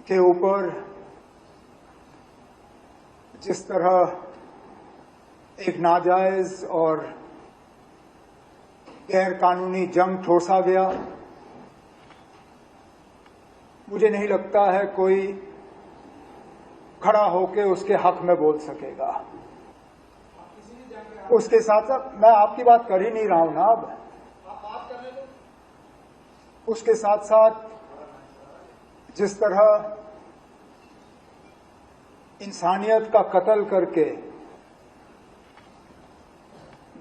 के ऊपर जिस तरह एक नाजायज और गैर कानूनी जंग ठोसा गया, मुझे नहीं लगता है कोई खड़ा होकर उसके हक में बोल सकेगा। उसके साथ साथ मैं आपकी बात कर ही नहीं रहा हूं ना, अब उसके साथ साथ जिस तरह इंसानियत का कत्ल करके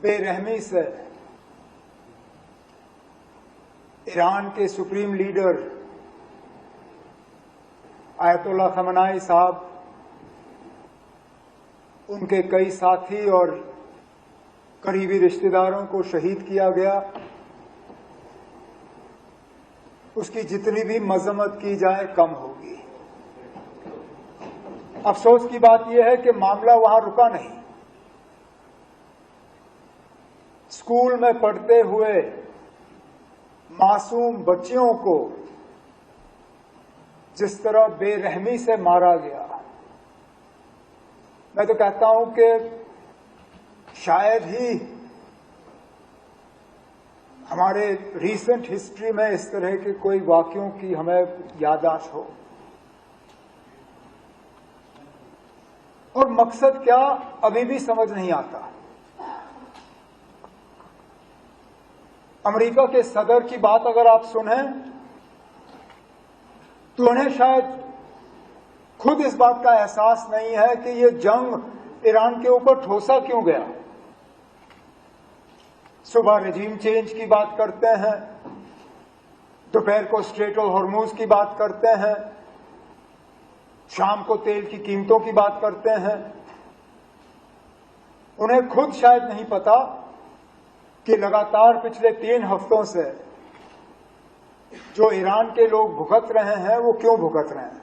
बेरहमी से ईरान के सुप्रीम लीडर आयतुल्लाह खamenei साहब, उनके कई साथी और करीबी रिश्तेदारों को शहीद किया गया, उसकी जितनी भी मजम्मत की जाए कम होगी। अफसोस की बात यह है कि मामला वहां रुका नहीं। स्कूल में पढ़ते हुए मासूम बच्चियों को जिस तरह बेरहमी से मारा गया, मैं तो कहता हूं कि शायद ही हमारे रीसेंट हिस्ट्री में इस तरह के कोई वाकयों की हमें याददाश्त हो। और मकसद क्या, अभी भी समझ नहीं आता। अमेरिका के सदर की बात अगर आप सुनें तो उन्हें शायद खुद इस बात का एहसास नहीं है कि ये जंग ईरान के ऊपर ठोसा क्यों गया। सुबह रेजिम चेंज की बात करते हैं, दोपहर को स्ट्रेट ऑफ हॉर्मुज की बात करते हैं, शाम को तेल की कीमतों की बात करते हैं। उन्हें खुद शायद नहीं पता कि लगातार पिछले 3 हफ्तों से जो ईरान के लोग भुगत रहे हैं वो क्यों भुगत रहे हैं।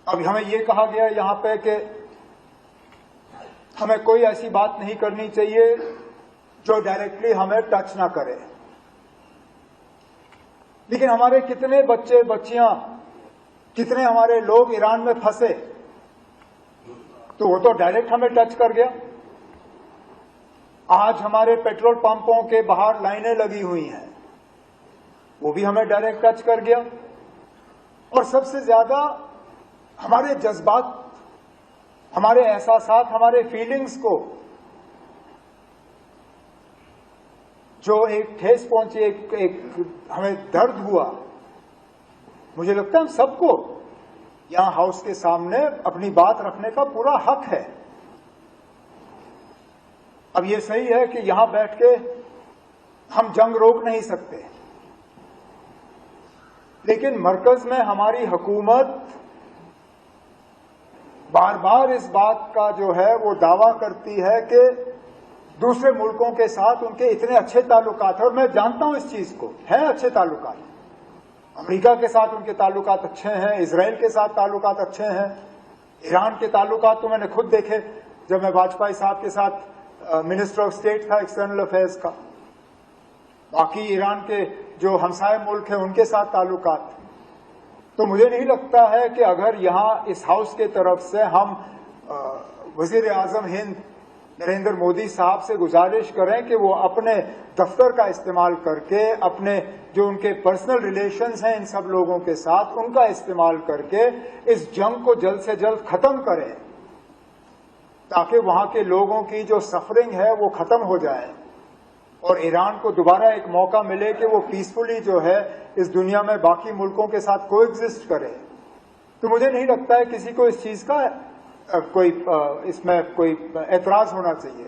अब हमें यह कहा गया यहां पे कि हमें कोई ऐसी बात नहीं करनी चाहिए जो डायरेक्टली हमें टच ना करे। लेकिन हमारे कितने बच्चे बच्चियां, कितने हमारे लोग ईरान में फंसे, तो वो तो डायरेक्ट हमें टच कर गया। आज हमारे पेट्रोल पंपों के बाहर लाइनें लगी हुई हैं, वो भी हमें डायरेक्ट टच कर गया। और सबसे ज्यादा हमारे जज्बात, हमारे एहसासात, हमारे फीलिंग्स को जो एक ठेस पहुंची, एक हमें दर्द हुआ, मुझे लगता है हम सबको यहां हाउस के सामने अपनी बात रखने का पूरा हक है। अब ये सही है कि यहां बैठ के हम जंग रोक नहीं सकते, लेकिन मरकज में हमारी हुकूमत बार बार इस बात का जो है वो दावा करती है कि दूसरे मुल्कों के साथ उनके इतने अच्छे ताल्लुकात हैं, और मैं जानता हूं इस चीज को, है अच्छे ताल्लुकात। अमेरिका के साथ उनके ताल्लुकात अच्छे हैं, इजराइल के साथ ताल्लुकात अच्छे हैं, ईरान के ताल्लुकात तो मैंने खुद देखे जब मैं वाजपेयी साहब के साथ मिनिस्टर ऑफ स्टेट था एक्सटर्नल अफेयर्स का। बाकी ईरान के जो हमसाये मुल्क हैं उनके साथ ताल्लुकात। तो मुझे नहीं लगता है कि अगर यहां इस हाउस के तरफ से हम वजीर आजम हिंद नरेंद्र मोदी साहब से गुजारिश करें कि वो अपने दफ्तर का इस्तेमाल करके, अपने जो उनके पर्सनल रिलेशंस हैं इन सब लोगों के साथ, उनका इस्तेमाल करके इस जंग को जल्द से जल्द खत्म करें, ताकि वहां के लोगों की जो सफरिंग है वो खत्म हो जाए और ईरान को दोबारा एक मौका मिले कि वो पीसफुली जो है इस दुनिया में बाकी मुल्कों के साथ कोएग्जिस्ट करे। तो मुझे नहीं लगता है किसी को इस चीज का कोई इसमें कोई एतराज होना चाहिए।